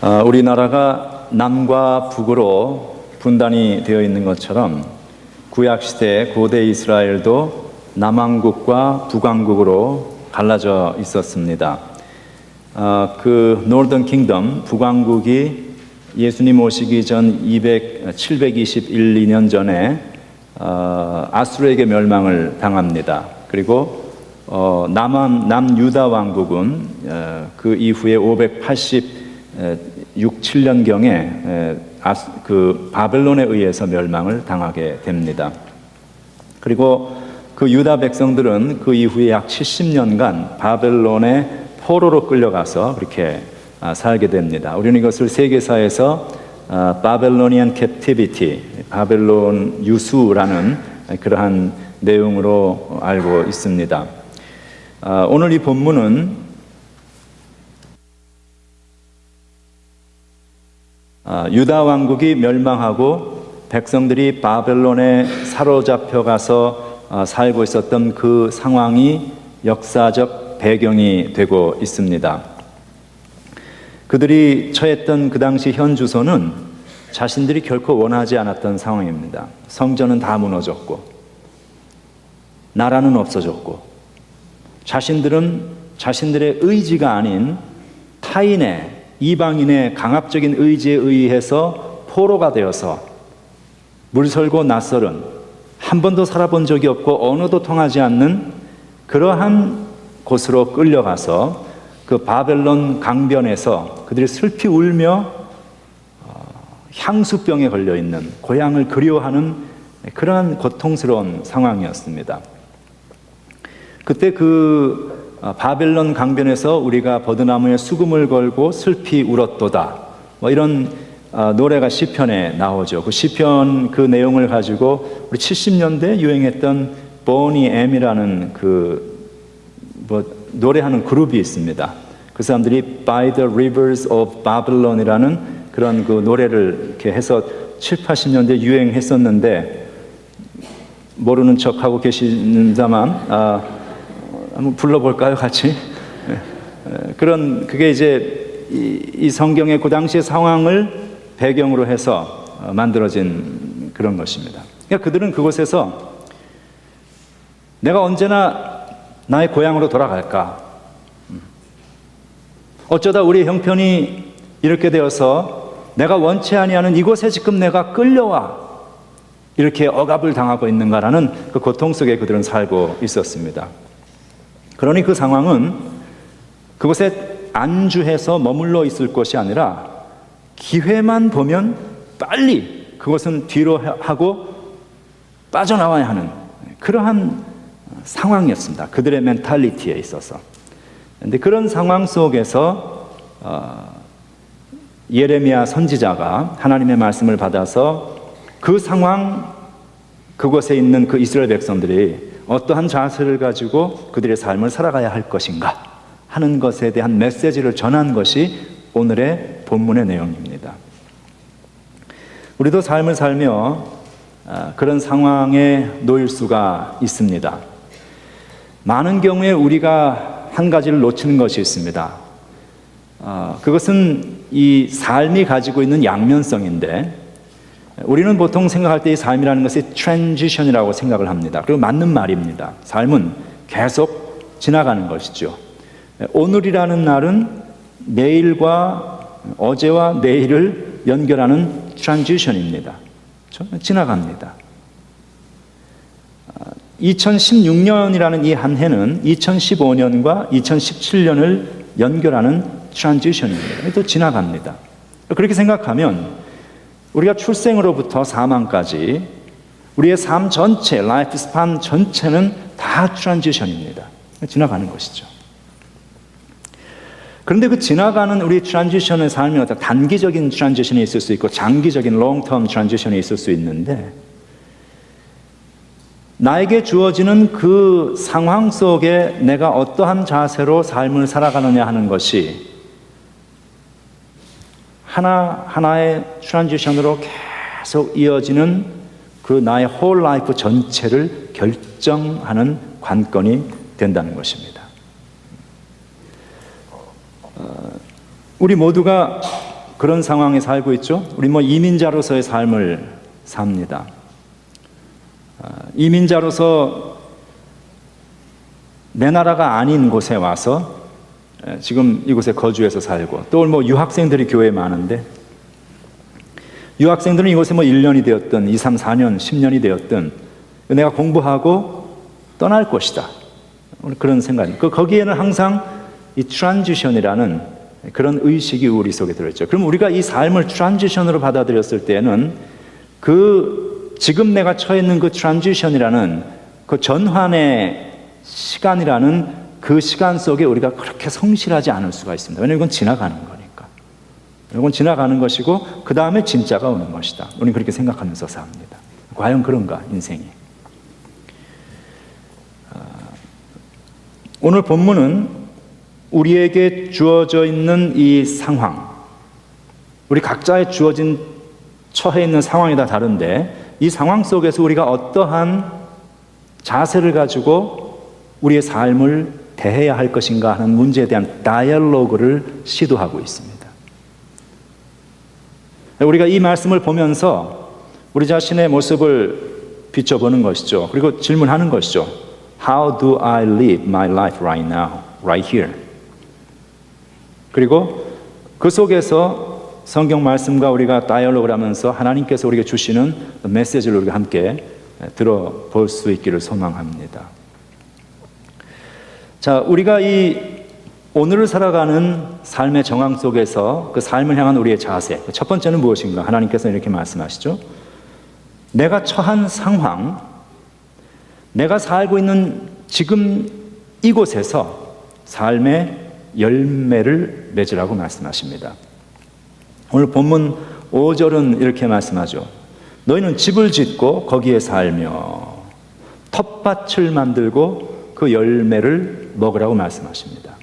우리나라가 남과 북으로 분단이 되어 있는 것처럼 구약시대 고대 이스라엘도 남왕국과 북왕국으로 갈라져 있었습니다. 그 노던 킹덤, 북왕국이 예수님 오시기 전 721년 전에 아수르에게 멸망을 당합니다. 그리고 남유다 왕국은 그 이후에 586, 7년경에 그 바벨론에 의해서 멸망을 당하게 됩니다. 그리고 그 유다 백성들은 그 이후에 약 70년간 바벨론의 포로로 끌려가서 그렇게 살게 됩니다. 우리는 이것을 세계사에서 바벨로니안 캡티비티, 바벨론 유수라는 그러한 내용으로 알고 있습니다. 오늘 이 본문은 유다 왕국이 멸망하고 백성들이 바벨론에 사로잡혀 가서 살고 있었던 그 상황이 역사적 배경이 되고 있습니다. 그들이 처했던 그 당시 현 주소는 자신들이 결코 원하지 않았던 상황입니다. 성전은 다 무너졌고 나라는 없어졌고 자신들은 자신들의 의지가 아닌 타인의, 이방인의 강압적인 의지에 의해서 포로가 되어서 물설고 낯설은, 한 번도 살아본 적이 없고 언어도 통하지 않는 그러한 곳으로 끌려가서 그 바벨론 강변에서 그들이 슬피 울며 향수병에 걸려있는, 고향을 그리워하는 그러한 고통스러운 상황이었습니다. 그때 그 바벨론 강변에서 우리가 버드나무에 수금을 걸고 슬피 울었도다, 이런 노래가 시편에 나오죠. 그 시편 그 내용을 가지고 우리 70년대 유행했던 보니 M이라는 노래하는 그룹이 있습니다. 그 사람들이 By the Rivers of Babylon이라는 그런 그 노래를 이렇게 해서 7, 80년대 유행했었는데 모르는 척하고 계시는다만 한번 불러볼까요, 같이? 그게 이제 이 성경의 그 당시의 상황을 배경으로 해서 만들어진 그런 것입니다. 그러니까 그들은 그곳에서 내가 언제나 나의 고향으로 돌아갈까? 어쩌다 우리 형편이 이렇게 되어서 내가 원치 아니하는 이곳에 지금 내가 끌려와 이렇게 억압을 당하고 있는가라는 그 고통 속에 그들은 살고 있었습니다. 그러니 그 상황은 그곳에 안주해서 머물러 있을 것이 아니라 기회만 보면 빨리 그것은 뒤로 하고 빠져나와야 하는 그러한 상황이었습니다. 그들의 멘탈리티에 있어서. 그런데 그런 상황 속에서 예레미야 선지자가 하나님의 말씀을 받아서 그 상황, 그곳에 있는 그 이스라엘 백성들이 어떠한 자세를 가지고 그들의 삶을 살아가야 할 것인가 하는 것에 대한 메시지를 전한 것이 오늘의 본문의 내용입니다. 우리도 삶을 살며 그런 상황에 놓일 수가 있습니다. 많은 경우에 우리가 한 가지를 놓치는 것이 있습니다. 그것은 이 삶이 가지고 있는 양면성인데 우리는 보통 생각할 때 이 삶이라는 것이 트랜지션이라고 생각을 합니다. 그리고 맞는 말입니다. 삶은 계속 지나가는 것이죠. 오늘이라는 날은 내일과 어제와 내일을 연결하는 트랜지션입니다. 지나갑니다. 2016년이라는 이 한 해는 2015년과 2017년을 연결하는 트랜지션입니다. 또 지나갑니다. 그렇게 생각하면 우리가 출생으로부터 사망까지 우리의 삶 전체, 라이프 스판 전체는 다 트랜지션입니다. 지나가는 것이죠. 그런데 그 지나가는 우리 트랜지션의 삶이 어떤 단기적인 트랜지션이 있을 수 있고 장기적인 롱텀 트랜지션이 있을 수 있는데 나에게 주어지는 그 상황 속에 내가 어떠한 자세로 삶을 살아가느냐 하는 것이 하나하나의 트랜지션으로 계속 이어지는 그 나의 홀 라이프 전체를 결정하는 관건이 된다는 것입니다. 우리 모두가 그런 상황에 살고 있죠. 우리 이민자로서의 삶을 삽니다. 이민자로서 내 나라가 아닌 곳에 와서 지금 이곳에 거주해서 살고, 또 유학생들이 교회에 많은데, 유학생들은 이곳에 1년이 되었든 2, 3, 4년, 10년이 되었든 내가 공부하고 떠날 것이다, 그런 생각. 거기에는 항상 이 트랜지션이라는 그런 의식이 우리 속에 들어있죠. 그럼 우리가 이 삶을 트랜지션으로 받아들였을 때는 지금 내가 처해 있는 그 트랜지션이라는 그 전환의 시간이라는 그 시간 속에 우리가 그렇게 성실하지 않을 수가 있습니다. 왜냐하면 이건 지나가는 거니까. 이건 지나가는 것이고 그 다음에 진짜가 오는 것이다. 우리는 그렇게 생각하면서 삽니다. 과연 그런가, 인생이? 오늘 본문은 우리에게 주어져 있는 이 상황, 우리 각자의 주어진 처해 있는 상황이 다 다른데, 이 상황 속에서 우리가 어떠한 자세를 가지고 우리의 삶을 대해야 할 것인가 하는 문제에 대한 다이얼로그를 시도하고 있습니다. 우리가 이 말씀을 보면서 우리 자신의 모습을 비춰보는 것이죠. 그리고 질문하는 것이죠. How do I live my life right now, right here? 그리고 그 속에서 성경 말씀과 우리가 다이얼로그를 하면서 하나님께서 우리에게 주시는 메시지를 우리가 함께 들어볼 수 있기를 소망합니다. 자, 우리가 이 오늘을 살아가는 삶의 정황 속에서 그 삶을 향한 우리의 자세, 첫 번째는 무엇인가? 하나님께서 이렇게 말씀하시죠. 내가 처한 상황, 내가 살고 있는 지금 이곳에서 삶의 열매를 맺으라고 말씀하십니다. 오늘 본문 5절은 이렇게 말씀하죠. 너희는 집을 짓고 거기에 살며 텃밭을 만들고 그 열매를 먹으라고 말씀하십니다.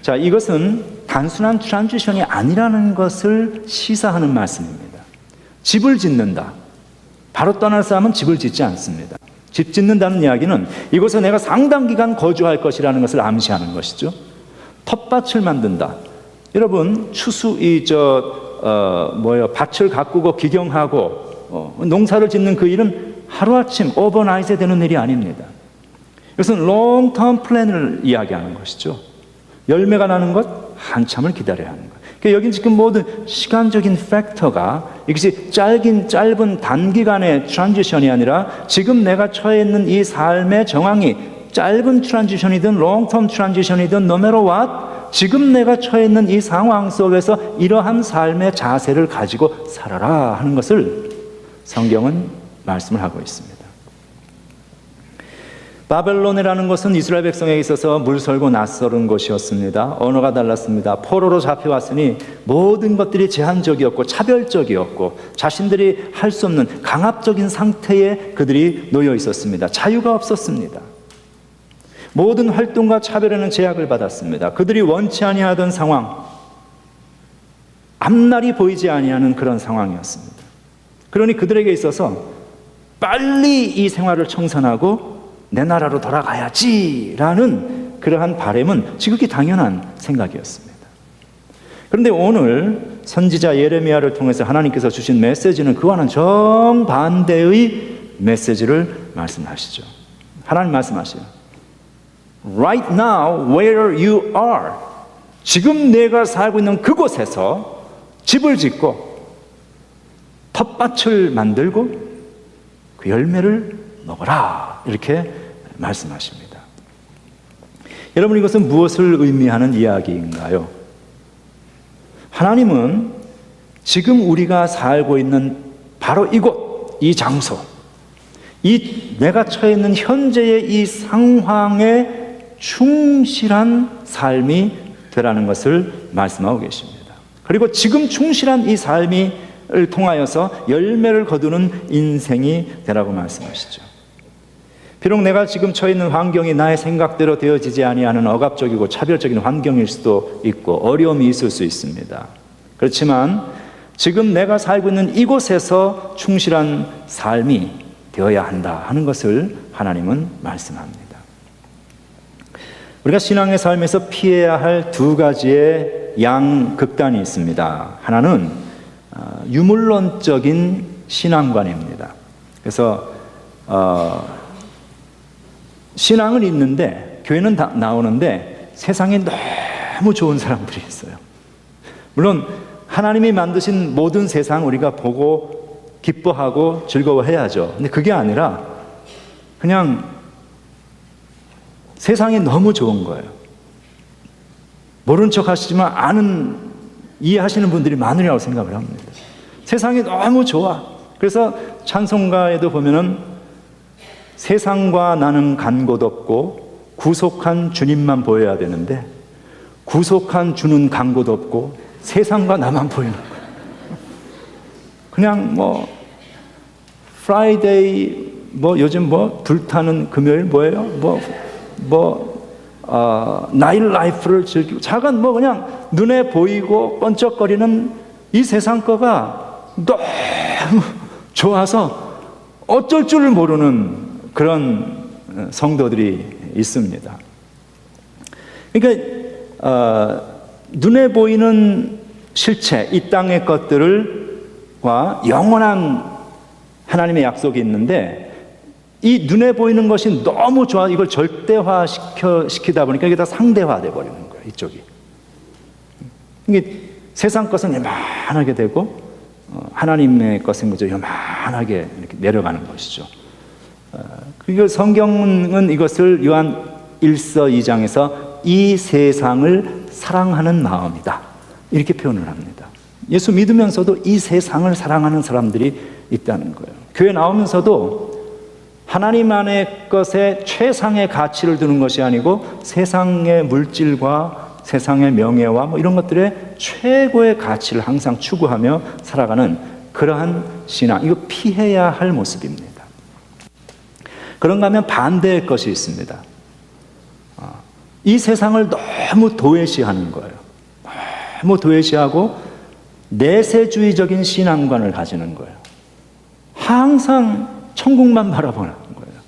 자, 이것은 단순한 트랜지션이 아니라는 것을 시사하는 말씀입니다. 집을 짓는다. 바로 떠날 사람은 집을 짓지 않습니다. 집 짓는다는 이야기는 이곳에 내가 상당 기간 거주할 것이라는 것을 암시하는 것이죠. 텃밭을 만든다. 여러분, 밭을 가꾸고 기경하고 농사를 짓는 그 일은 하루아침 오버나잇에 되는 일이 아닙니다. 이것은 롱텀 플랜을 이야기하는 것이죠. 열매가 나는 것, 한참을 기다려야 하는 것. 그러니까 여기 지금 모든 시간적인 팩터가 이것이 짧은 단기간의 트랜지션이 아니라 지금 내가 처해 있는 이 삶의 정황이 짧은 트랜지션이든 롱텀 트랜지션이든 no matter what, 지금 내가 처해 있는 이 상황 속에서 이러한 삶의 자세를 가지고 살아라 하는 것을 성경은 말씀을 하고 있습니다. 바벨론이라는 것은 이스라엘 백성에게 있어서 물설고 낯설은 곳이었습니다. 언어가 달랐습니다. 포로로 잡혀왔으니 모든 것들이 제한적이었고 차별적이었고 자신들이 할 수 없는 강압적인 상태에 그들이 놓여 있었습니다. 자유가 없었습니다. 모든 활동과 차별에는 제약을 받았습니다. 그들이 원치 아니하던 상황, 앞날이 보이지 아니하는 그런 상황이었습니다. 그러니 그들에게 있어서 빨리 이 생활을 청산하고 내 나라로 돌아가야지라는 그러한 바람은 지극히 당연한 생각이었습니다. 그런데 오늘 선지자 예레미야를 통해서 하나님께서 주신 메시지는 그와는 정반대의 메시지를 말씀하시죠. 하나님 말씀하시죠. Right now, where you are, 지금 내가 살고 있는 그곳에서 집을 짓고 텃밭을 만들고 그 열매를 먹어라, 이렇게 말씀하십니다. 여러분, 이것은 무엇을 의미하는 이야기인가요? 하나님은 지금 우리가 살고 있는 바로 이곳, 이 장소, 이 내가 처해 있는 현재의 이 상황에 충실한 삶이 되라는 것을 말씀하고 계십니다. 그리고 지금 충실한 이 삶을 통하여서 열매를 거두는 인생이 되라고 말씀하시죠. 비록 내가 지금 처해 있는 환경이 나의 생각대로 되어지지 아니하는 억압적이고 차별적인 환경일 수도 있고 어려움이 있을 수 있습니다. 그렇지만 지금 내가 살고 있는 이곳에서 충실한 삶이 되어야 한다 하는 것을 하나님은 말씀합니다. 우리가 신앙의 삶에서 피해야 할 두 가지의 양극단이 있습니다. 하나는 유물론적인 신앙관입니다. 그래서 신앙은 있는데, 교회는 다 나오는데 세상에 너무 좋은 사람들이 있어요. 물론 하나님이 만드신 모든 세상 우리가 보고 기뻐하고 즐거워해야죠. 근데 그게 아니라 그냥 세상이 너무 좋은 거예요. 모른 척 하시지만 이해하시는 분들이 많으리라고 생각을 합니다. 세상이 너무 좋아. 그래서 찬송가에도 보면은 세상과 나는 간 곳 없고 구속한 주님만 보여야 되는데 구속한 주는 간 곳 없고 세상과 나만 보이는 거예요. 그냥 프라이데이 요즘 불타는 금요일 뭐예요? 나일 라이프를 즐기고 작은 그냥 눈에 보이고 번쩍거리는 이 세상 거가 너무 좋아서 어쩔 줄 모르는 그런 성도들이 있습니다. 그러니까 눈에 보이는 실체, 이 땅의 것들과 영원한 하나님의 약속이 있는데 이 눈에 보이는 것이 너무 좋아 이걸 절대화 시키다 보니까 이게 다 상대화돼 버리는 거예요. 이쪽이. 이게 세상 것은 요만하게 되고 하나님의 것은 그저 요만하게 이렇게 내려가는 것이죠. 그리고 성경은 이것을 요한 1서 2장에서 이 세상을 사랑하는 마음이다 이렇게 표현을 합니다. 예수 믿으면서도 이 세상을 사랑하는 사람들이 있다는 거예요. 교회 나오면서도 하나님 안의 것에 최상의 가치를 두는 것이 아니고 세상의 물질과 세상의 명예와 이런 것들의 최고의 가치를 항상 추구하며 살아가는 그러한 신앙, 이거 피해야 할 모습입니다. 그런가 하면 반대의 것이 있습니다. 이 세상을 너무 도외시하는 거예요. 너무 도외시하고 내세주의적인 신앙관을 가지는 거예요. 항상 천국만 바라보는 거예요.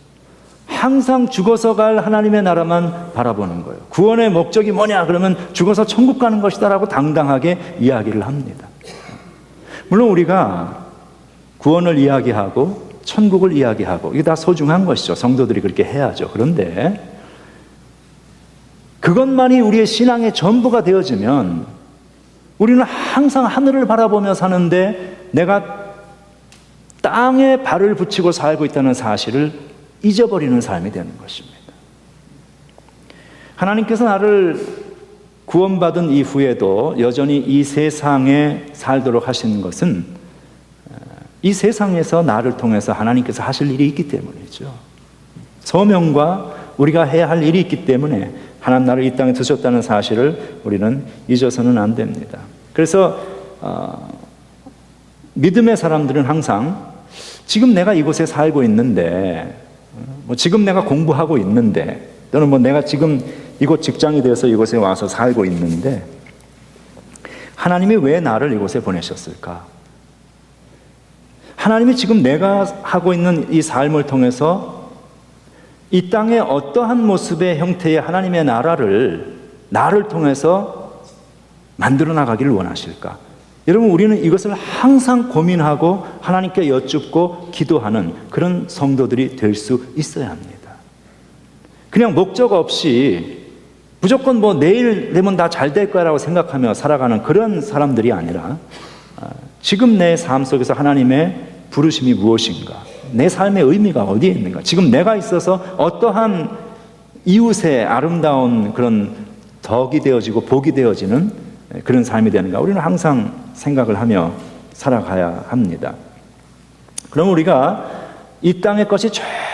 항상 죽어서 갈 하나님의 나라만 바라보는 거예요. 구원의 목적이 뭐냐 그러면 죽어서 천국 가는 것이다라고 당당하게 이야기를 합니다. 물론 우리가 구원을 이야기하고 천국을 이야기하고 이게 다 소중한 것이죠. 성도들이 그렇게 해야죠. 그런데 그것만이 우리의 신앙의 전부가 되어지면 우리는 항상 하늘을 바라보며 사는데 내가 땅에 발을 붙이고 살고 있다는 사실을 잊어버리는 삶이 되는 것입니다. 하나님께서 나를 구원받은 이후에도 여전히 이 세상에 살도록 하신 것은 이 세상에서 나를 통해서 하나님께서 하실 일이 있기 때문이죠. 소명과 우리가 해야 할 일이 있기 때문에 하나님 나를 이 땅에 두셨다는 사실을 우리는 잊어서는 안 됩니다. 그래서 믿음의 사람들은 항상 지금 내가 이곳에 살고 있는데 지금 내가 공부하고 있는데 또는 내가 지금 이곳 직장이 되어서 이곳에 와서 살고 있는데 하나님이 왜 나를 이곳에 보내셨을까? 하나님이 지금 내가 하고 있는 이 삶을 통해서 이 땅의 어떠한 모습의 형태의 하나님의 나를 통해서 만들어 나가기를 원하실까? 여러분, 우리는 이것을 항상 고민하고 하나님께 여쭙고 기도하는 그런 성도들이 될 수 있어야 합니다. 그냥 목적 없이 무조건 내일 되면 다 잘 될 거라고 생각하며 살아가는 그런 사람들이 아니라 지금 내 삶 속에서 하나님의 부르심이 무엇인가? 내 삶의 의미가 어디에 있는가? 지금 내가 있어서 어떠한 이웃의 아름다운 그런 덕이 되어지고 복이 되어지는 그런 삶이 되는가? 우리는 항상 생각을 하며 살아가야 합니다. 그럼 우리가 이 땅의 것이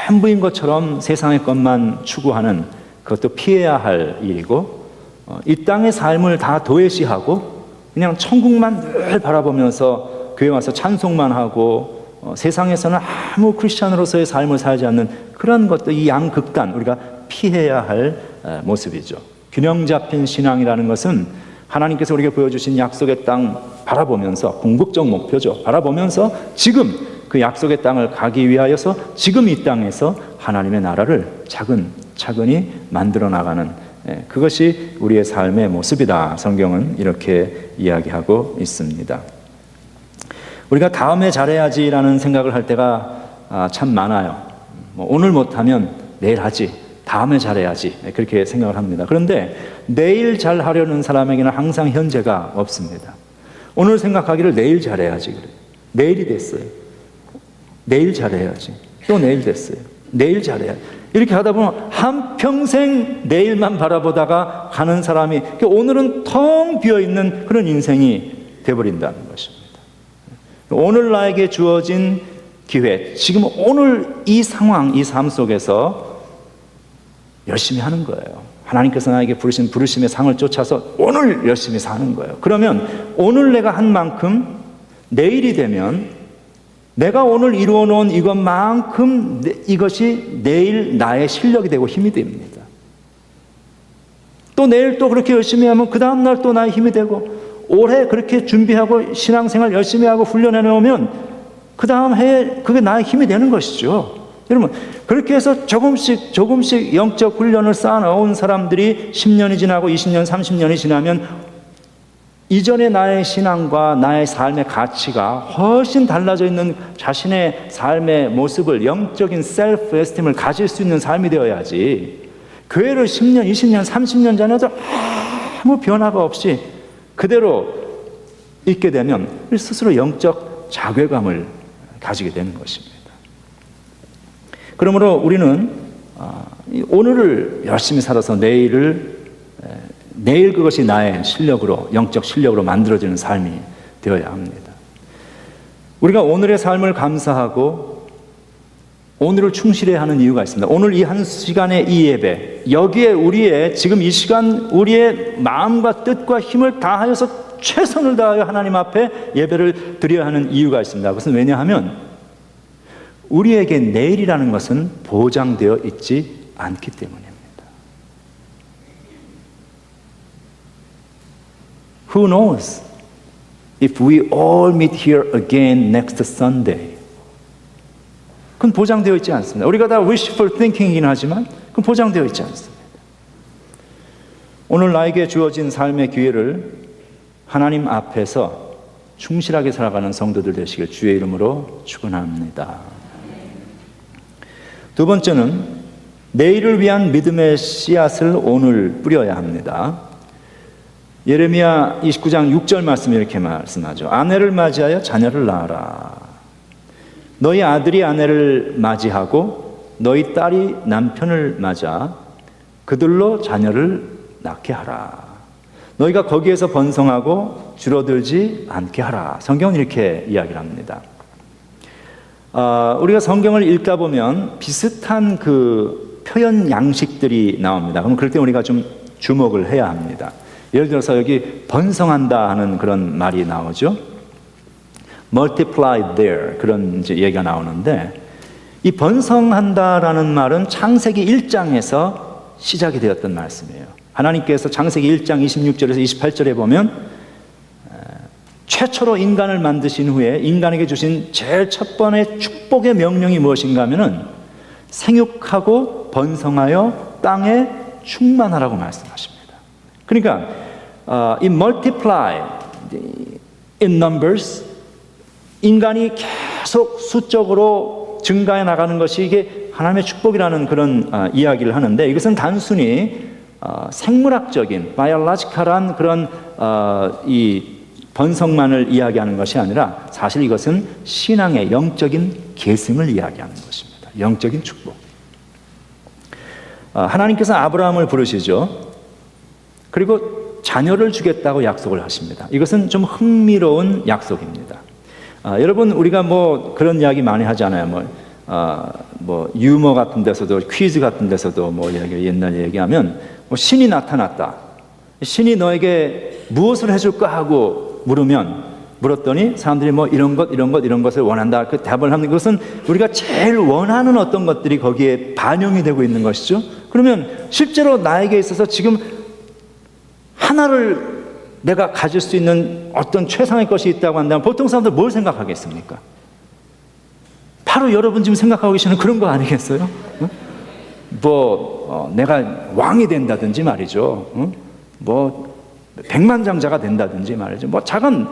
전부인 것처럼 세상의 것만 추구하는 그것도 피해야 할 일이고 이 땅의 삶을 다 도외시하고 그냥 천국만 늘 바라보면서 교회 와서 찬송만 하고 세상에서는 아무 크리스찬으로서의 삶을 살지 않는 그런 것도 이 양극단 우리가 피해야 할 모습이죠. 균형 잡힌 신앙이라는 것은 하나님께서 우리에게 보여주신 약속의 땅 바라보면서 궁극적 목표죠. 바라보면서 지금 그 약속의 땅을 가기 위하여서 지금 이 땅에서 하나님의 나라를 차근차근히 만들어 나가는 그것이 우리의 삶의 모습이다. 성경은 이렇게 이야기하고 있습니다. 우리가 다음에 잘해야지라는 생각을 할 때가 참 많아요. 오늘 못하면 내일 하지, 다음에 잘해야지, 그렇게 생각을 합니다. 그런데 내일 잘하려는 사람에게는 항상 현재가 없습니다. 오늘 생각하기를 내일 잘해야지 그래요. 내일이 됐어요. 내일 잘해야지. 또 내일 됐어요. 내일 잘해야지. 이렇게 하다 보면 한평생 내일만 바라보다가 가는 사람이 오늘은 텅 비어있는 그런 인생이 되어버린다는 것입니다. 오늘 나에게 주어진 기회, 지금 오늘 이 상황, 이 삶 속에서 열심히 하는 거예요. 하나님께서 나에게 부르신 부르심의 상을 쫓아서 오늘 열심히 사는 거예요. 그러면 오늘 내가 한 만큼 내일이 되면 내가 오늘 이루어 놓은 이것만큼 이것이 내일 나의 실력이 되고 힘이 됩니다. 또 내일 또 그렇게 열심히 하면 그 다음날 또 나의 힘이 되고, 올해 그렇게 준비하고 신앙생활 열심히 하고 훈련해 놓으면 그 다음 해에 그게 나의 힘이 되는 것이죠. 여러분, 그렇게 해서 조금씩 영적 훈련을 쌓아놓은 사람들이 10년이 지나고 20년, 30년이 지나면 이전의 나의 신앙과 나의 삶의 가치가 훨씬 달라져 있는 자신의 삶의 모습을, 영적인 셀프 에스팀을 가질 수 있는 삶이 되어야지, 교회를 10년, 20년, 30년 전에도 아무 변화가 없이 그대로 있게 되면 스스로 영적 자괴감을 가지게 되는 것입니다. 그러므로 우리는 오늘을 열심히 살아서 내일 그것이 나의 실력으로, 영적 실력으로 만들어지는 삶이 되어야 합니다. 우리가 오늘의 삶을 감사하고 오늘을 충실해야 하는 이유가 있습니다. 오늘 이 한 시간의 이 예배, 여기에 우리의 지금 이 시간 우리의 마음과 뜻과 힘을 다하여서 최선을 다하여 하나님 앞에 예배를 드려야 하는 이유가 있습니다. 그것은 왜냐하면 우리에게 내일이라는 것은 보장되어 있지 않기 때문입니다. Who knows if we all meet here again next Sunday? 그건 보장되어 있지 않습니다. 우리가 다 wishful thinking이긴 하지만 그건 보장되어 있지 않습니다. 오늘 나에게 주어진 삶의 기회를 하나님 앞에서 충실하게 살아가는 성도들 되시길 주의 이름으로 축원합니다. 두 번째는 내일을 위한 믿음의 씨앗을 오늘 뿌려야 합니다. 예레미야 29장 6절 말씀이 이렇게 말씀하죠. 아내를 맞이하여 자녀를 낳아라. 너희 아들이 아내를 맞이하고 너희 딸이 남편을 맞아 그들로 자녀를 낳게 하라. 너희가 거기에서 번성하고 줄어들지 않게 하라. 성경은 이렇게 이야기를 합니다. 우리가 성경을 읽다 보면 비슷한 그 표현 양식들이 나옵니다. 그럼 그럴 때 우리가 좀 주목을 해야 합니다. 예를 들어서 여기 번성한다 하는 그런 말이 나오죠. multiply there, 그런 이제 얘기가 나오는데, 이 번성한다라는 말은 창세기 1장에서 시작이 되었던 말씀이에요. 하나님께서 창세기 1장 26절에서 28절에 보면 최초로 인간을 만드신 후에 인간에게 주신 제일 첫 번의 축복의 명령이 무엇인가 하면은 생육하고 번성하여 땅에 충만하라고 말씀하십니다. 그러니까 이 multiply in numbers, 인간이 계속 수적으로 증가해 나가는 것이 이게 하나님의 축복이라는 그런 이야기를 하는데, 이것은 단순히 생물학적인 biological한 그런 이 번성만을 이야기하는 것이 아니라 사실 이것은 신앙의 영적인 계승을 이야기하는 것입니다. 영적인 축복. 하나님께서 아브라함을 부르시죠. 그리고 자녀를 주겠다고 약속을 하십니다. 이것은 좀 흥미로운 약속입니다. 여러분, 우리가 뭐 그런 이야기 많이 하잖아요. 뭐 유머 같은 데서도, 퀴즈 같은 데서도 뭐 옛날 얘기하면 뭐 신이 나타났다. 신이 너에게 무엇을 해줄까 하고 물었더니 사람들이 뭐 이런 것을 원한다. 그 답을 하는 것은 우리가 제일 원하는 어떤 것들이 거기에 반영이 되고 있는 것이죠. 그러면 실제로 나에게 있어서 지금 하나를 내가 가질 수 있는 어떤 최상의 것이 있다고 한다면 보통 사람들 뭘 생각하겠습니까? 바로 여러분 지금 생각하고 계시는 그런 거 아니겠어요? 내가 왕이 된다든지 말이죠. 백만장자가 된다든지 말이죠. 작은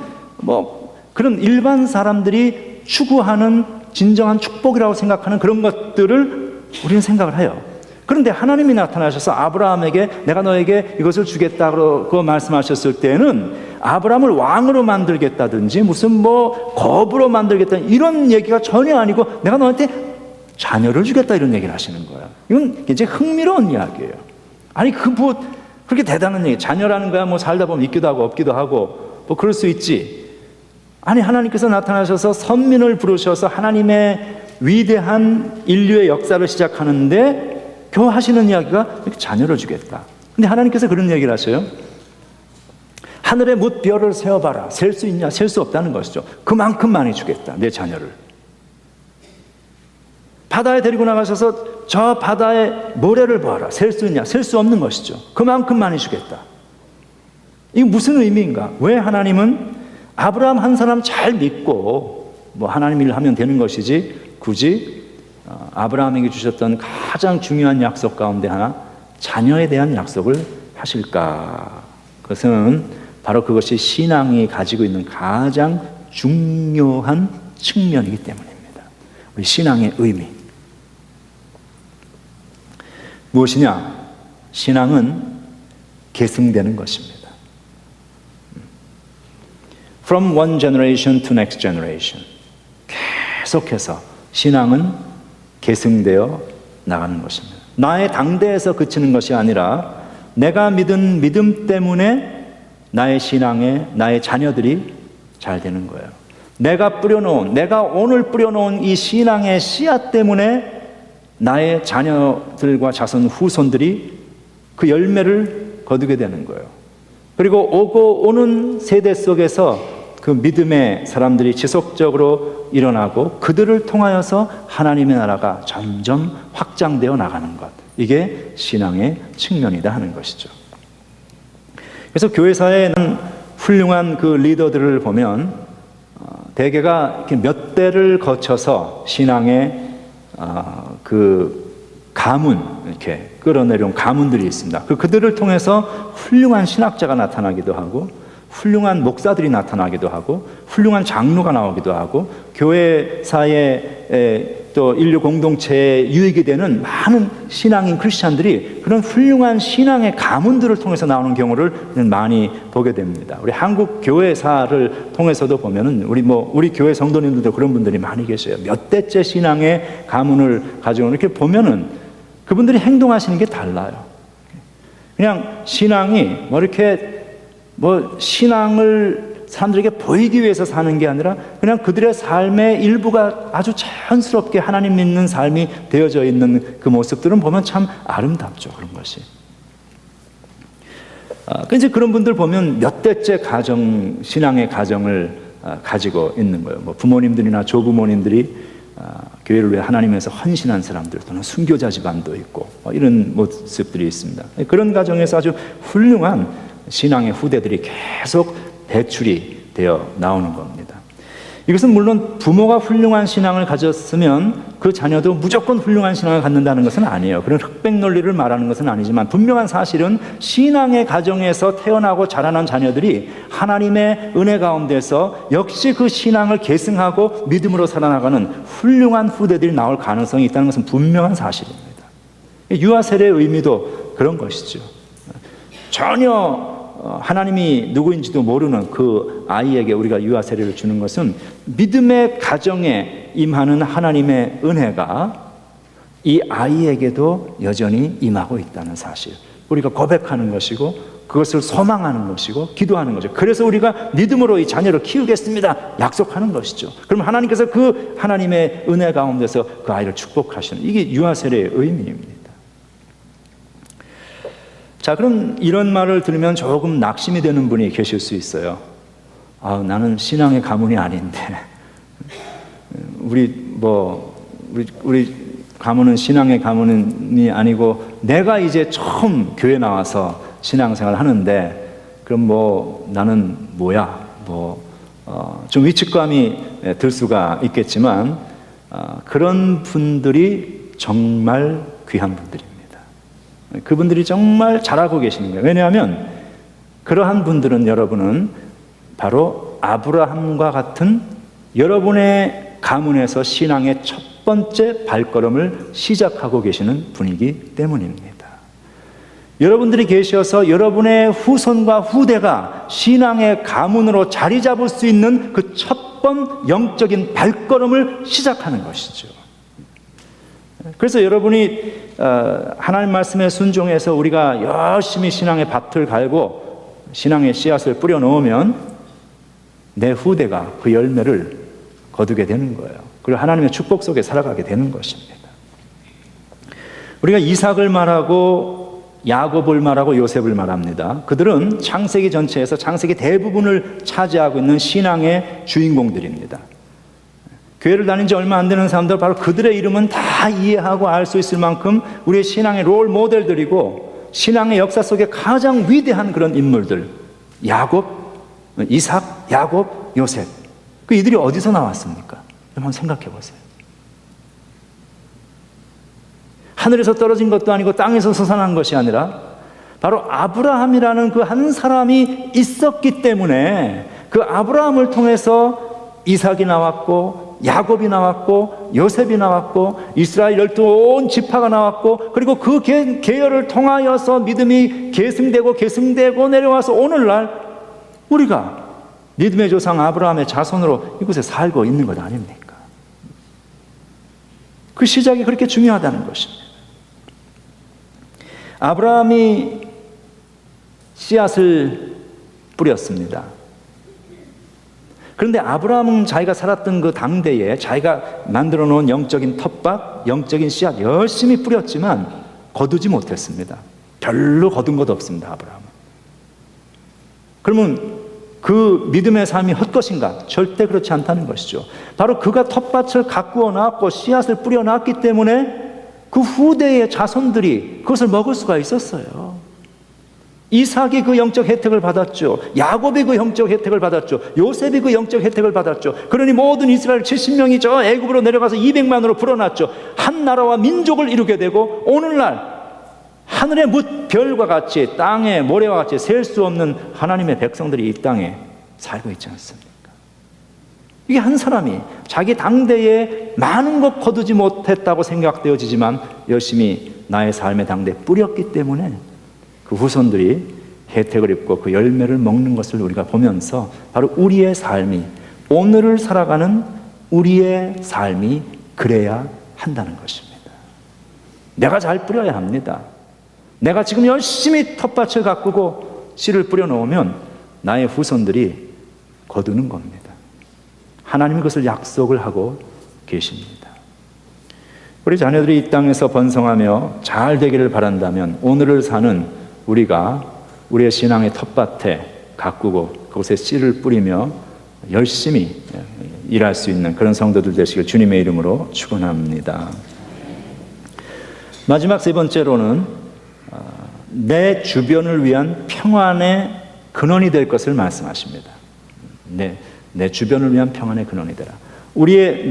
그런 일반 사람들이 추구하는 진정한 축복이라고 생각하는 그런 것들을 우리는 생각을 해요. 그런데 하나님이 나타나셔서 아브라함에게 내가 너에게 이것을 주겠다고 말씀하셨을 때는 아브라함을 왕으로 만들겠다든지 무슨 거부로 만들겠다 이런 얘기가 전혀 아니고 내가 너한테 자녀를 주겠다 이런 얘기를 하시는 거예요. 이건 굉장히 흥미로운 이야기예요. 아니 그렇게 대단한 얘기. 자녀라는 거야 살다 보면 있기도 하고 없기도 하고 그럴 수 있지. 아니 하나님께서 나타나셔서 선민을 부르셔서 하나님의 위대한 인류의 역사를 시작하는데 겨우 하시는 이야기가 이렇게 자녀를 주겠다. 근데 하나님께서 그런 얘기를 하셔요. 하늘의 뭇별을 세어봐라. 셀 수 있냐? 셀 수 없다는 것이죠. 그만큼 많이 주겠다. 내 자녀를. 바다에 데리고 나가셔서 저 바다의 모래를 보아라. 셀 수 있냐? 셀 수 없는 것이죠. 그만큼 많이 주겠다. 이게 무슨 의미인가? 왜 하나님은 아브라함 한 사람 잘 믿고 하나님 일을 하면 되는 것이지 굳이 아브라함에게 주셨던 가장 중요한 약속 가운데 하나 자녀에 대한 약속을 하실까? 그것은 바로 그것이 신앙이 가지고 있는 가장 중요한 측면이기 때문입니다. 우리 신앙의 의미 무엇이냐? 신앙은 계승되는 것입니다. From one generation to next generation. 계속해서 신앙은 계승되어 나가는 것입니다. 나의 당대에서 그치는 것이 아니라 내가 믿은 믿음 때문에 나의 신앙에 나의 자녀들이 잘 되는 거예요. 내가 오늘 뿌려놓은 이 신앙의 씨앗 때문에 나의 자녀들과 자손 후손들이 그 열매를 거두게 되는 거예요. 그리고 오고 오는 세대 속에서 그 믿음의 사람들이 지속적으로 일어나고 그들을 통하여서 하나님의 나라가 점점 확장되어 나가는 것. 이게 신앙의 측면이다 하는 것이죠. 그래서 교회사에는 훌륭한 그 리더들을 보면 대개가 이렇게 몇 대를 거쳐서 신앙의 그 가문 이렇게 끌어내려온 가문들이 있습니다. 그들을 통해서 훌륭한 신학자가 나타나기도 하고 훌륭한 목사들이 나타나기도 하고 훌륭한 장로가 나오기도 하고 교회사에 또 인류 공동체에 유익이 되는 많은 신앙인 크리스찬들이 그런 훌륭한 신앙의 가문들을 통해서 나오는 경우를 많이 보게 됩니다. 우리 한국 교회사를 통해서도 보면은 우리 교회 성도님들도 그런 분들이 많이 계셔요. 몇 대째 신앙의 가문을 가지고 이렇게 보면은 그분들이 행동하시는 게 달라요. 그냥 신앙이 신앙을 사람들에게 보이기 위해서 사는 게 아니라 그냥 그들의 삶의 일부가 아주 자연스럽게 하나님 믿는 삶이 되어져 있는 그 모습들은 보면 참 아름답죠. 그런 것이. 이제 그런 분들 보면 몇 대째 신앙의 가정을 가지고 있는 거예요. 부모님들이나 조부모님들이 교회를 위해 하나님에서 헌신한 사람들 또는 순교자 집안도 있고 이런 모습들이 있습니다. 그런 가정에서 아주 훌륭한 신앙의 후대들이 계속 배출이 되어 나오는 겁니다. 이것은 물론 부모가 훌륭한 신앙을 가졌으면 그 자녀도 무조건 훌륭한 신앙을 갖는다는 것은 아니에요. 그런 흑백 논리를 말하는 것은 아니지만 분명한 사실은 신앙의 가정에서 태어나고 자라난 자녀들이 하나님의 은혜 가운데서 역시 그 신앙을 계승하고 믿음으로 살아나가는 훌륭한 후대들이 나올 가능성이 있다는 것은 분명한 사실입니다. 유아 세례의 의미도 그런 것이죠. 전혀 하나님이 누구인지도 모르는 그 아이에게 우리가 유아 세례를 주는 것은 믿음의 가정에 임하는 하나님의 은혜가 이 아이에게도 여전히 임하고 있다는 사실, 우리가 고백하는 것이고 그것을 소망하는 것이고 기도하는 거죠. 그래서 우리가 믿음으로 이 자녀를 키우겠습니다 약속하는 것이죠. 그럼 하나님께서 그 하나님의 은혜 가운데서 그 아이를 축복하시는, 이게 유아 세례의 의미입니다. 자, 그럼 이런 말을 들으면 조금 낙심이 되는 분이 계실 수 있어요. 나는 신앙의 가문이 아닌데, 우리 가문은 신앙의 가문이 아니고 내가 이제 처음 교회 나와서 신앙생활을 하는데, 그럼 나는 뭐야? 좀 위축감이 들 수가 있겠지만, 그런 분들이 정말 귀한 분들입니다. 그분들이 정말 잘하고 계시는 거예요. 왜냐하면 그러한 분들은 여러분은 바로 아브라함과 같은 여러분의 가문에서 신앙의 첫 번째 발걸음을 시작하고 계시는 분이기 때문입니다. 여러분들이 계셔서 여러분의 후손과 후대가 신앙의 가문으로 자리 잡을 수 있는 그 첫 번 영적인 발걸음을 시작하는 것이죠. 그래서 여러분이 하나님 말씀에 순종해서 우리가 열심히 신앙의 밭을 갈고 신앙의 씨앗을 뿌려 놓으면 내 후대가 그 열매를 거두게 되는 거예요. 그리고 하나님의 축복 속에 살아가게 되는 것입니다. 우리가 이삭을 말하고 야곱을 말하고 요셉을 말합니다. 그들은 창세기 전체에서 창세기 대부분을 차지하고 있는 신앙의 주인공들입니다. 교회를 다닌 지 얼마 안 되는 사람들 바로 그들의 이름은 다 이해하고 알 수 있을 만큼 우리의 신앙의 롤 모델들이고 신앙의 역사 속에 가장 위대한 그런 인물들, 야곱, 이삭, 야곱, 요셉. 그 이들이 어디서 나왔습니까? 한번 생각해 보세요. 하늘에서 떨어진 것도 아니고 땅에서 솟아난 것이 아니라 바로 아브라함이라는 그 한 사람이 있었기 때문에 그 아브라함을 통해서 이삭이 나왔고 야곱이 나왔고 요셉이 나왔고 이스라엘 12온 지파가 나왔고 그리고 그 계열을 통하여서 믿음이 계승되고 내려와서 오늘날 우리가 믿음의 조상 아브라함의 자손으로 이곳에 살고 있는 것 아닙니까? 그 시작이 그렇게 중요하다는 것입니다. 아브라함이 씨앗을 뿌렸습니다. 그런데 아브라함은 자기가 살았던 그 당대에 자기가 만들어 놓은 영적인 텃밭, 영적인 씨앗 열심히 뿌렸지만 거두지 못했습니다. 별로 거둔 것도 없습니다, 아브라함은. 그러면 그 믿음의 삶이 헛것인가? 절대 그렇지 않다는 것이죠. 바로 그가 텃밭을 가꾸어 놨고 씨앗을 뿌려 놨기 때문에 그 후대의 자손들이 그것을 먹을 수가 있었어요. 이삭이 그 영적 혜택을 받았죠. 야곱이 그 영적 혜택을 받았죠. 요셉이 그 영적 혜택을 받았죠. 그러니 모든 이스라엘 70명이 저 애굽으로 내려가서 200만으로 불어났죠. 한 나라와 민족을 이루게 되고 오늘날 하늘의 뭇별과 같이 땅의 모래와 같이 셀 수 없는 하나님의 백성들이 이 땅에 살고 있지 않습니까? 이게 한 사람이 자기 당대에 많은 것 거두지 못했다고 생각되어지지만 열심히 나의 삶의 당대에 뿌렸기 때문에 그 후손들이 혜택을 입고 그 열매를 먹는 것을 우리가 보면서 바로 우리의 삶이 오늘을 살아가는 우리의 삶이 그래야 한다는 것입니다. 내가 잘 뿌려야 합니다. 내가 지금 열심히 텃밭을 가꾸고 씨를 뿌려 놓으면 나의 후손들이 거두는 겁니다. 하나님이 그것을 약속을 하고 계십니다. 우리 자녀들이 이 땅에서 번성하며 잘 되기를 바란다면 오늘을 사는 우리가 우리의 신앙의 텃밭에 가꾸고 그곳에 씨를 뿌리며 열심히 일할 수 있는 그런 성도들 되시길 주님의 이름으로 축원합니다. 마지막 세 번째로는 내 주변을 위한 평안의 근원이 될 것을 말씀하십니다. 내 주변을 위한 평안의 근원이 되라.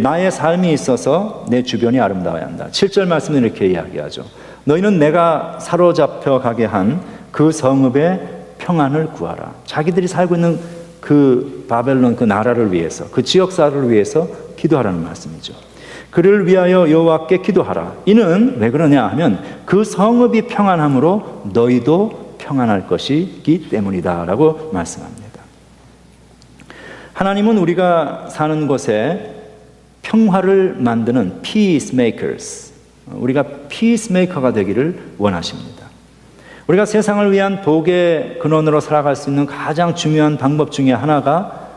나의 삶이 있어서 내 주변이 아름다워야 한다. 7절 말씀은 이렇게 이야기하죠. 너희는 내가 사로잡혀 가게 한 그 성읍의 평안을 구하라. 자기들이 살고 있는 그 바벨론 그 나라를 위해서, 그 지역사를 위해서 기도하라는 말씀이죠. 그를 위하여 여호와께 기도하라. 이는 왜 그러냐 하면 그 성읍이 평안함으로 너희도 평안할 것이기 때문이다 라고 말씀합니다. 하나님은 우리가 사는 곳에 평화를 만드는 peacemakers, 우리가 peacemaker가 되기를 원하십니다. 우리가 세상을 위한 복의 근원으로 살아갈 수 있는 가장 중요한 방법 중에 하나가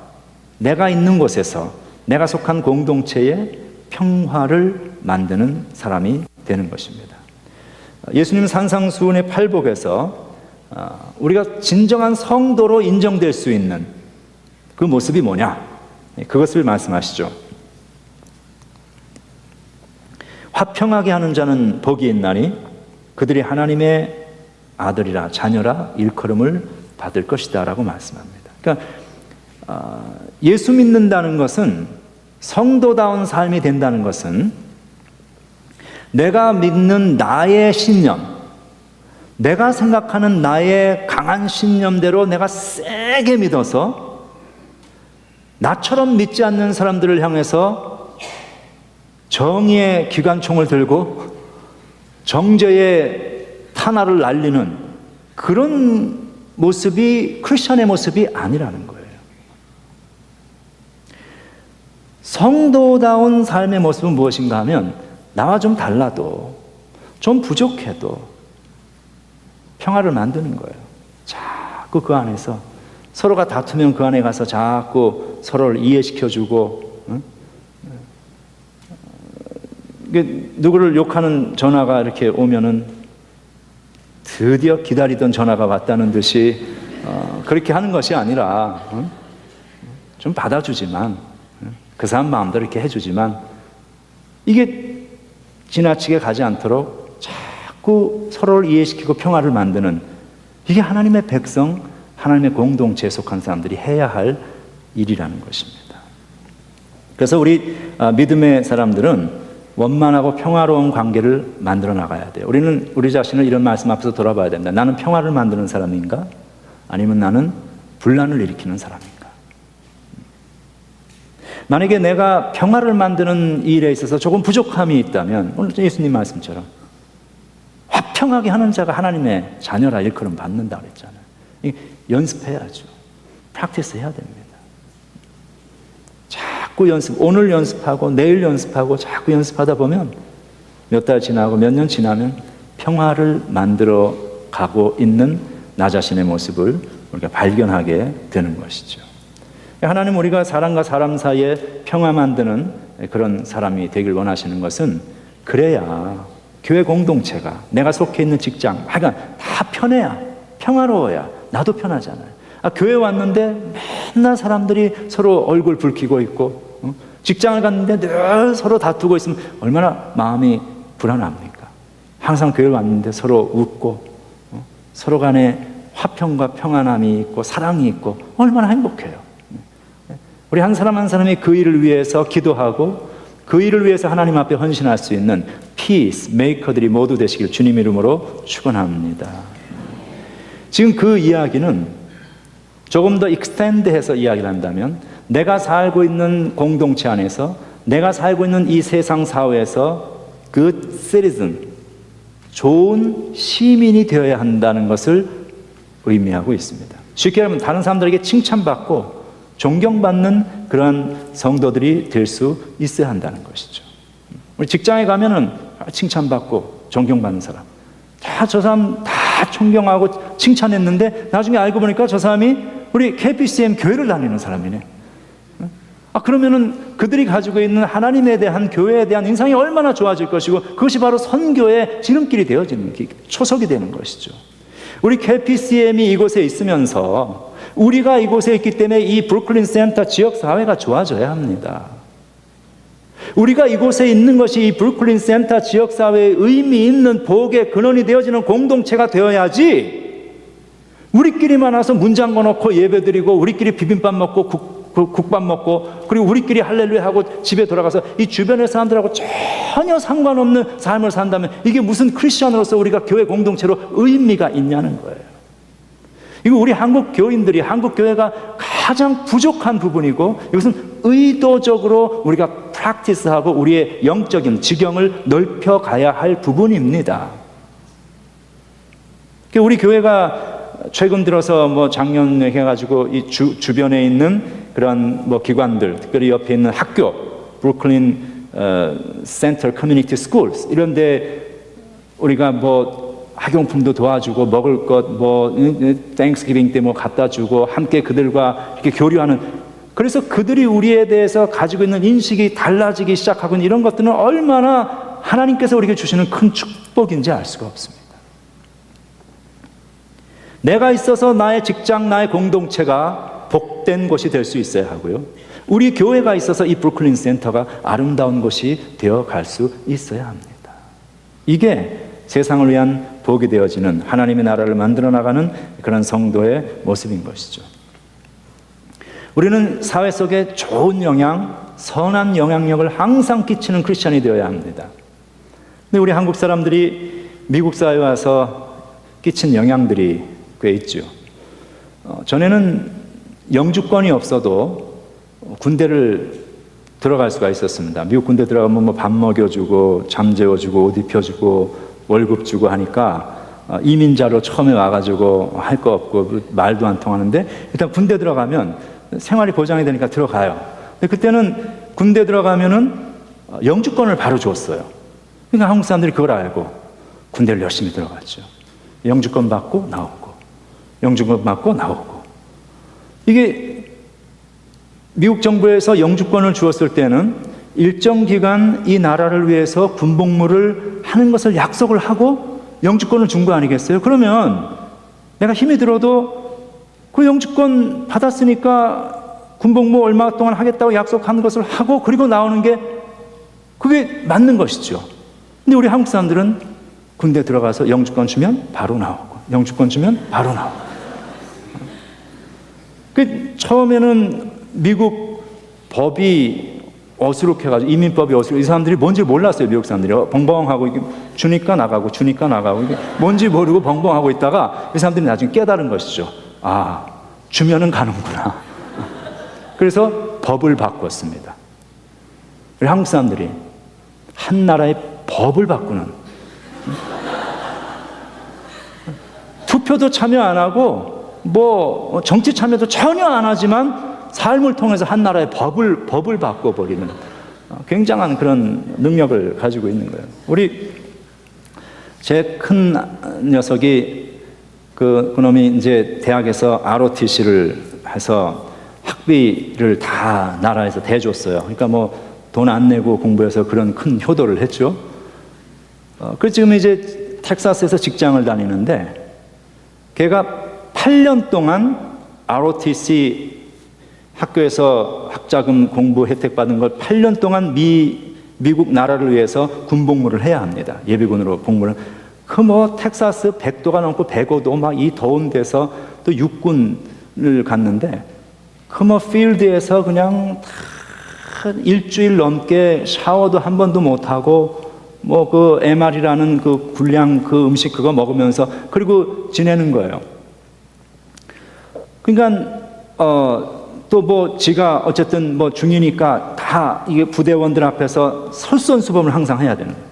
내가 있는 곳에서 내가 속한 공동체에 평화를 만드는 사람이 되는 것입니다. 예수님 산상수훈의 팔복에서 우리가 진정한 성도로 인정될 수 있는 그 모습이 뭐냐? 그것을 말씀하시죠. 화평하게 하는 자는 복이 있나니 그들이 하나님의 아들이라 자녀라 일컬음을 받을 것이다 라고 말씀합니다. 그러니까 예수 믿는다는 것은, 성도다운 삶이 된다는 것은 내가 믿는 나의 신념, 내가 생각하는 나의 강한 신념대로 내가 세게 믿어서 나처럼 믿지 않는 사람들을 향해서 정의의 기관총을 들고 정죄의 탄화를 날리는 그런 모습이 크리스천의 모습이 아니라는 거예요. 성도다운 삶의 모습은 무엇인가 하면 나와 좀 달라도 좀 부족해도 평화를 만드는 거예요. 자꾸 그 안에서 서로가 다투면 그 안에 가서 자꾸 서로를 이해시켜주고, 누구를 욕하는 전화가 이렇게 오면은 드디어 기다리던 전화가 왔다는 듯이 그렇게 하는 것이 아니라 좀 받아주지만 그 사람 마음대로 이렇게 해주지만 이게 지나치게 가지 않도록 자꾸 서로를 이해시키고 평화를 만드는, 이게 하나님의 백성, 하나님의 공동체에 속한 사람들이 해야 할 일이라는 것입니다. 그래서 우리 믿음의 사람들은 원만하고 평화로운 관계를 만들어 나가야 돼요. 우리는 우리 자신을 이런 말씀 앞에서 돌아봐야 됩니다. 나는 평화를 만드는 사람인가? 아니면 나는 분란을 일으키는 사람인가? 만약에 내가 평화를 만드는 일에 있어서 조금 부족함이 있다면, 오늘 예수님 말씀처럼 화평하게 하는 자가 하나님의 자녀라 일컬음 받는다 그랬잖아요. 연습해야죠. 프랙티스 해야 됩니다. 자꾸 오늘 연습하고 내일 연습하고 자꾸 연습하다 보면 몇 달 지나고 몇 년 지나면 평화를 만들어 가고 있는 나 자신의 모습을 우리가 발견하게 되는 것이죠. 하나님, 우리가 사람과 사람 사이에 평화 만드는 그런 사람이 되길 원하시는 것은, 그래야 교회 공동체가, 내가 속해 있는 직장, 하여간 다 편해야, 평화로워야 나도 편하잖아요. 교회 왔는데 맨날 사람들이 서로 얼굴 붉히고 있고, 직장을 갔는데 늘 서로 다투고 있으면 얼마나 마음이 불안합니까? 항상 교회 왔는데 서로 웃고 서로 간에 화평과 평안함이 있고 사랑이 있고 얼마나 행복해요. 우리 한 사람 한 사람이 그 일을 위해서 기도하고 그 일을 위해서 하나님 앞에 헌신할 수 있는 피스 메이커들이 모두 되시길 주님 이름으로 축원합니다. 지금 그 이야기는 조금 더 익스텐드해서 이야기를 한다면, 내가 살고 있는 공동체 안에서, 내가 살고 있는 이 세상 사회에서 good citizen, 좋은 시민이 되어야 한다는 것을 의미하고 있습니다. 쉽게 말하면 다른 사람들에게 칭찬받고 존경받는 그런 성도들이 될 수 있어야 한다는 것이죠. 우리 직장에 가면은 칭찬받고 존경받는 사람, 저 사람 다 존경하고 칭찬했는데 나중에 알고 보니까 저 사람이 우리 KPCM 교회를 다니는 사람이네. 그러면은 그들이 가지고 있는 하나님에 대한, 교회에 대한 인상이 얼마나 좋아질 것이고, 그것이 바로 선교의 지름길이 되어지는, 초석이 되는 것이죠. 우리 KPCM이 이곳에 있으면서, 우리가 이곳에 있기 때문에 이 브루클린 센터 지역사회가 좋아져야 합니다. 우리가 이곳에 있는 것이 이 브루클린 센터 지역사회의 의미 있는 복의 근원이 되어지는 공동체가 되어야지, 우리끼리만 와서 문 잠궈놓고 예배드리고 우리끼리 비빔밥 먹고 국밥 먹고 그리고 우리끼리 할렐루야 하고 집에 돌아가서 이 주변의 사람들하고 전혀 상관없는 삶을 산다면 이게 무슨 크리스천으로서 우리가 교회 공동체로 의미가 있냐는 거예요. 이거 우리 한국 교인들이, 한국 교회가 가장 부족한 부분이고, 이것은 의도적으로 우리가 프랙티스하고 우리의 영적인 지경을 넓혀가야 할 부분입니다. 우리 교회가 최근 들어서 작년에 해가지고 이 주변에 있는 그런 기관들, 특별히 옆에 있는 학교, 브루클린 센터 커뮤니티 스쿨스 이런데 우리가 학용품도 도와주고 먹을 것 땡스기빙 때 갖다 주고 함께 그들과 이렇게 교류하는, 그래서 그들이 우리에 대해서 가지고 있는 인식이 달라지기 시작하고 있는 이런 것들은 얼마나 하나님께서 우리에게 주시는 큰 축복인지 알 수가 없습니다. 내가 있어서 나의 직장, 나의 공동체가 복된 곳이 될 수 있어야 하고요, 우리 교회가 있어서 이 브루클린 센터가 아름다운 곳이 되어갈 수 있어야 합니다. 이게 세상을 위한 복이 되어지는, 하나님의 나라를 만들어 나가는 그런 성도의 모습인 것이죠. 우리는 사회 속에 좋은 영향, 선한 영향력을 항상 끼치는 크리스천이 되어야 합니다. 근데 우리 한국 사람들이 미국 사회에 와서 끼친 영향들이 꽤 있죠. 전에는 영주권이 없어도 군대를 들어갈 수가 있었습니다. 미국 군대 들어가면 뭐 밥 먹여주고 잠재워주고 옷 입혀주고 월급 주고 하니까 이민자로 처음에 와가지고 할 거 없고 말도 안 통하는데 일단 군대 들어가면 생활이 보장이 되니까 들어가요. 근데 그때는 군대 들어가면은 영주권을 바로 줬어요. 그러니까 한국 사람들이 그걸 알고 군대를 열심히 들어갔죠. 영주권 받고 나오고 영주권 받고 나오고. 이게 미국 정부에서 영주권을 주었을 때는 일정 기간 이 나라를 위해서 군복무를 하는 것을 약속을 하고 영주권을 준 거 아니겠어요? 그러면 내가 힘이 들어도 그 영주권 받았으니까 군복무 얼마 동안 하겠다고 약속한 것을 하고 그리고 나오는 게 그게 맞는 것이죠. 근데 우리 한국 사람들은 군대 들어가서 영주권 주면 바로 나오고 영주권 주면 바로 나오고. 처음에는 미국 법이 어수룩해가지고 이민법이 어수룩, 이 사람들이 뭔지 몰랐어요. 미국 사람들이 벙벙하고 주니까 나가고 주니까 나가고 이게 뭔지 모르고 벙벙하고 있다가 이 사람들이 나중에 깨달은 것이죠. 아, 주면은 가는구나. 그래서 법을 바꿨습니다. 우리 한국 사람들이 한 나라의 법을 바꾸는, 투표도 참여 안 하고 뭐 정치 참여도 전혀 안 하지만 삶을 통해서 한 나라의 법을 바꿔버리는 굉장한 그런 능력을 가지고 있는 거예요. 우리 제 큰 녀석이 그놈이 이제 대학에서 ROTC를 해서 학비를 다 나라에서 대줬어요. 그러니까 뭐 돈 안 내고 공부해서 그런 큰 효도를 했죠. 그래서 지금 이제 텍사스에서 직장을 다니는데 걔가 8년 동안 ROTC 학교에서 학자금 공부 혜택 받은 걸 8년 동안 미국 나라를 위해서 군복무를 해야 합니다. 예비군으로 복무를. 그 뭐 텍사스 100도가 넘고 105도 막 이 더운 데서 또 육군을 갔는데 그 뭐 필드에서 그냥 다 일주일 넘게 샤워도 한 번도 못 하고 뭐 그 MR이라는 그 불량 그 음식 그거 먹으면서 그리고 지내는 거예요. 그러니까 또 뭐 지가 어쨌든 뭐 중이니까 다 이게 부대원들 앞에서 설선수범을 항상 해야 되는 거예요.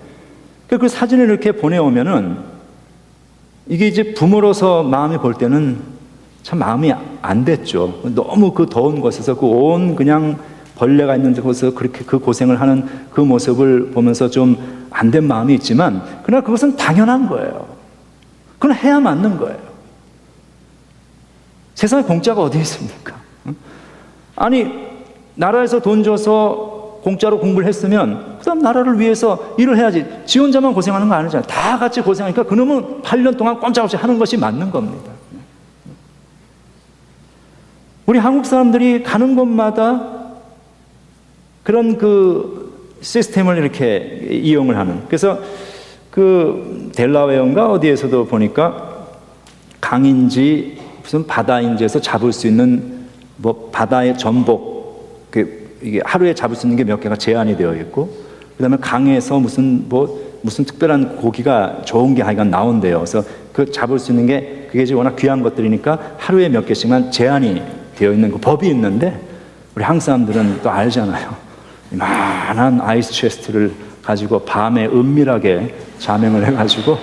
그 사진을 이렇게 보내오면은 이게 이제 부모로서 마음이 볼 때는 참 마음이 안 됐죠. 너무 그 더운 곳에서 그 온 그냥 벌레가 있는 곳에서 그렇게 그 고생을 하는 그 모습을 보면서 좀 안 된 마음이 있지만 그러나 그것은 당연한 거예요. 그건 해야 맞는 거예요. 세상에 공짜가 어디 있습니까? 아니 나라에서 돈 줘서 공짜로 공부를 했으면 그 다음 나라를 위해서 일을 해야지. 지 혼자만 고생하는 거 아니잖아요. 다 같이 고생하니까 그놈은 8년 동안 꼼짝없이 하는 것이 맞는 겁니다. 우리 한국 사람들이 가는 곳마다 그런 그 시스템을 이렇게 이용을 하는. 그래서 그 델라웨어인가 어디에서도 보니까 강인지 무슨 바다인지에서 잡을 수 있는 뭐 바다의 전복 이게 하루에 잡을 수 있는 게 몇 개가 제한이 되어 있고 그다음에 강에서 무슨 특별한 고기가 좋은 게 하여간 나온대요. 그래서 그 잡을 수 있는 게 그게 이제 워낙 귀한 것들이니까 하루에 몇 개씩만 제한이 되어 있는 그 법이 있는데 우리 한국 사람들은 또 알잖아요. 이만한 아이스 체스트를 가지고 밤에 은밀하게 자명을 해가지고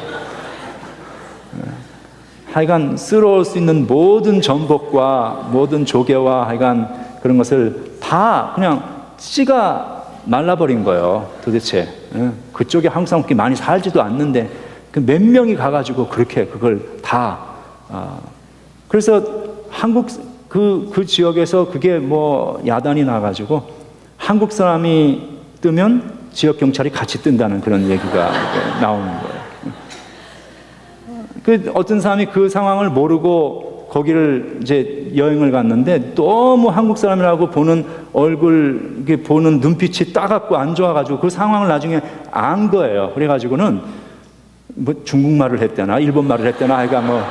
하여간 쓸어올 수 있는 모든 전복과 모든 조개와 하여간 그런 것을 다 그냥 씨가 말라버린 거예요. 도대체 그쪽에 한국 사람 그렇게 많이 살지도 않는데 몇 명이 가가지고 그렇게 그걸 다 그래서 한국 그 지역에서 그게 뭐 야단이 나가지고 한국 사람이 뜨면 지역 경찰이 같이 뜬다는 그런 얘기가 나오는 거예요. 그 어떤 사람이 그 상황을 모르고 거기를 이제 여행을 갔는데 너무 한국 사람이라고 보는 얼굴 이게 보는 눈빛이 따갑고 안 좋아가지고 그 상황을 나중에 안 거예요. 그래가지고는 뭐 중국말을 했대나 일본말을 했대나 하여가 뭐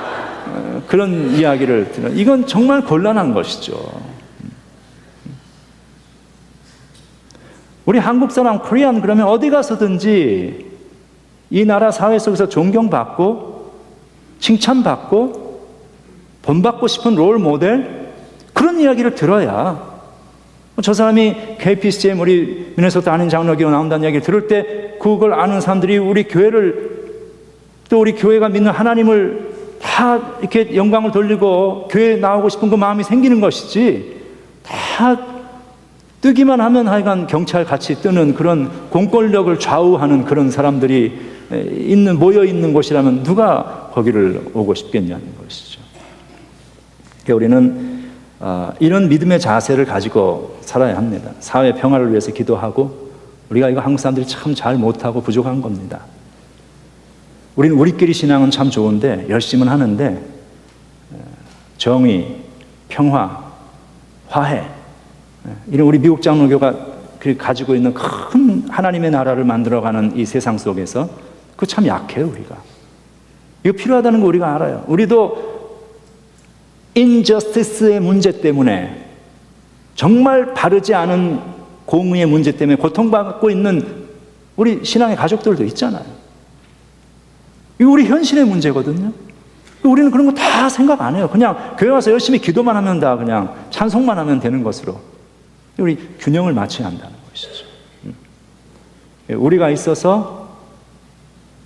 그런 이야기를 들은. 이건 정말 곤란한 것이죠. 우리 한국 사람 코리안 그러면 어디 가서든지 이 나라 사회 속에서 존경받고 칭찬받고 본받고 싶은 롤 모델, 그런 이야기를 들어야, 저 사람이 KPCM 우리 미네소타 한인 장로교회 나온다는 이야기를 들을 때 그걸 아는 사람들이 우리 교회를, 또 우리 교회가 믿는 하나님을 다 이렇게 영광을 돌리고 교회에 나오고 싶은 그 마음이 생기는 것이지, 다 뜨기만 하면 하여간 경찰 같이 뜨는 그런 공권력을 좌우하는 그런 사람들이 모여 있는 곳이라면 누가 거기를 오고 싶겠냐는 것이죠. 그러니까 우리는 이런 믿음의 자세를 가지고 살아야 합니다. 사회 평화를 위해서 기도하고, 우리가 이거 한국 사람들이 참 잘 못하고 부족한 겁니다. 우리는 우리끼리 신앙은 참 좋은데 열심은 하는데 정의, 평화, 화해, 이런 우리 미국 장로교가 가지고 있는 큰 하나님의 나라를 만들어가는 이 세상 속에서 그거 참 약해요. 우리가 이거 필요하다는 거 우리가 알아요. 우리도 인저스티스의 문제 때문에, 정말 바르지 않은 공의의 문제 때문에 고통받고 있는 우리 신앙의 가족들도 있잖아요. 이거 우리 현실의 문제거든요. 우리는 그런 거 다 생각 안 해요. 그냥 교회 와서 열심히 기도만 하면 다 그냥 찬송만 하면 되는 것으로 우리 균형을 맞춰야 한다는 것이죠. 우리가 있어서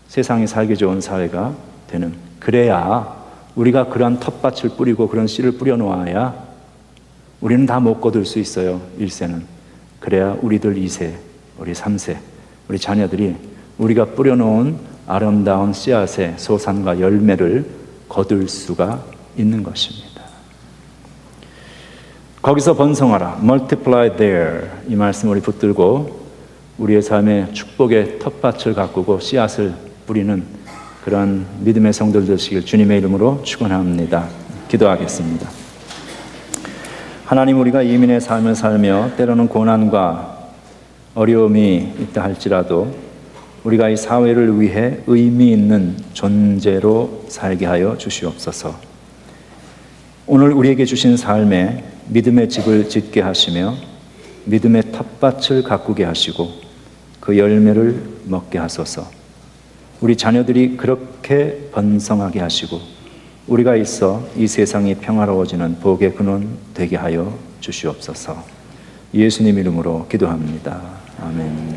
세상이 살기 좋은 사회가 되는, 그래야 우리가 그러한 텃밭을 뿌리고 그런 씨를 뿌려놓아야 우리는 다 못 거둘 수 있어요. 1세는. 그래야 우리들 2세, 우리 3세, 우리 자녀들이 우리가 뿌려놓은 아름다운 씨앗의 소산과 열매를 거둘 수가 있는 것입니다. 거기서 번성하라, multiply there, 이 말씀 우리 붙들고 우리의 삶에 축복의 텃밭을 가꾸고 씨앗을 뿌리는 그런 믿음의 성도들 되시길 주님의 이름으로 축원합니다. 기도하겠습니다. 하나님, 우리가 이민의 삶을 살며 때로는 고난과 어려움이 있다 할지라도 우리가 이 사회를 위해 의미 있는 존재로 살게 하여 주시옵소서. 오늘 우리에게 주신 삶에 믿음의 집을 짓게 하시며 믿음의 텃밭을 가꾸게 하시고 그 열매를 먹게 하소서. 우리 자녀들이 그렇게 번성하게 하시고 우리가 있어 이 세상이 평화로워지는 복의 근원 되게 하여 주시옵소서. 예수님 이름으로 기도합니다. 아멘.